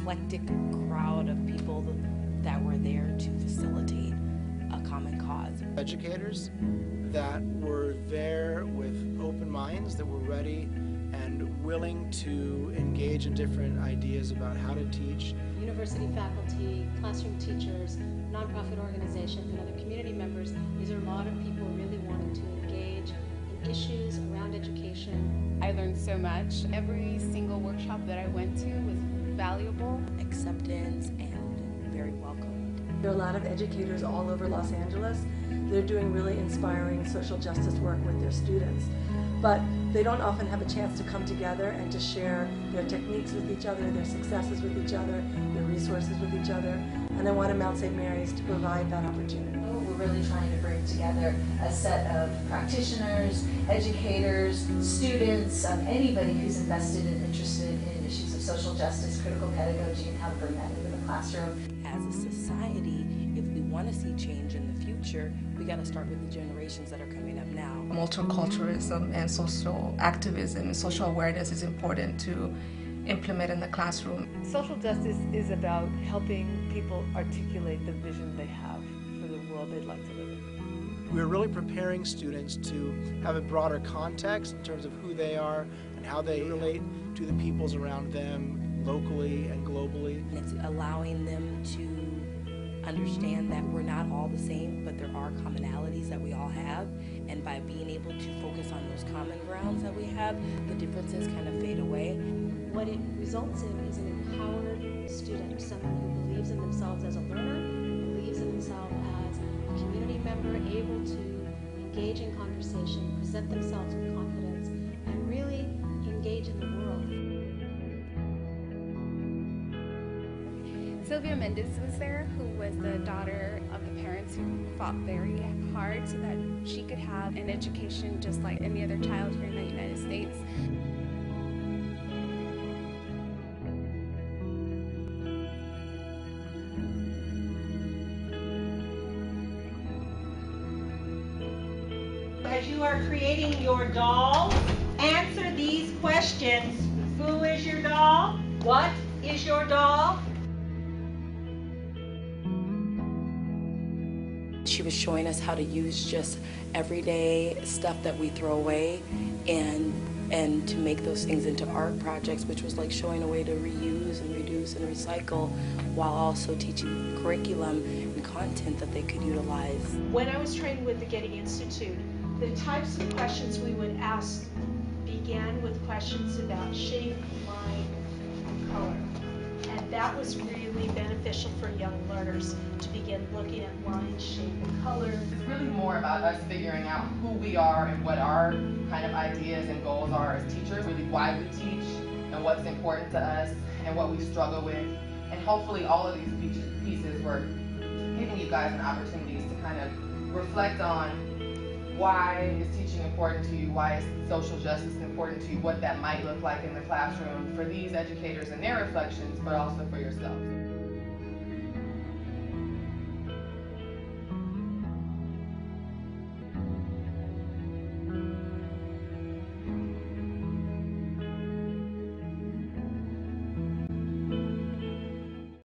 eclectic crowd of people that were there to facilitate a common cause. Educators that were there with open minds, that were ready and willing to engage in different ideas about how to teach. University faculty, classroom teachers, nonprofit organizations, and other community members. These are a lot of people really wanting to engage in issues around education. I learned so much. Every single workshop that I went to was valuable. Acceptance and very welcome. There are a lot of educators all over Los Angeles. They're doing really inspiring social justice work with their students. But they don't often have a chance to come together and to share their techniques with each other, their successes with each other, their resources with each other. And I wanted Mount St. Mary's to provide that opportunity. We're really trying to bring together a set of practitioners, educators, students, anybody who's invested and interested in issues of social justice, critical pedagogy, and how to bring that into the classroom. As a society, if we want to see change in the future, we got to start with the generations that are coming up now. Multiculturalism and social activism and social awareness is important to implement in the classroom. Social justice is about helping people articulate the vision they have for the world they'd like to live in. We're really preparing students to have a broader context in terms of who they are and how they relate to the peoples around them locally and globally. And it's allowing them to understand that we're not all the same, but there are commonalities that we all have, and by being able to focus on those common grounds that we have, the differences kind of fade away. What it results in is an empowered student, someone who believes in themselves as a learner, believes in themselves as a community member, able to engage in conversation, present themselves with confidence, and really engage in the world. Sylvia Mendez was there, who was the daughter of the parents who fought very hard so that she could have an education just like any other child here in the United States. As you are creating your doll, answer these questions. Who is your doll? What is your doll? She was showing us how to use just everyday stuff that we throw away and to make those things into art projects, which was like showing a way to reuse and reduce and recycle while also teaching curriculum and content that they could utilize. When I was trained with the Getty Institute, the types of questions we would ask began with questions about shape, line, and color. And that was really beneficial for young learners to begin looking at line, shape, and color. It's really more about us figuring out who we are and what our kind of ideas and goals are as teachers, really why we teach and what's important to us and what we struggle with. And hopefully all of these pieces were giving you guys an opportunity to kind of reflect on why is teaching important to you, why is social justice important to you, what that might look like in the classroom for these educators and their reflections, but also for yourselves.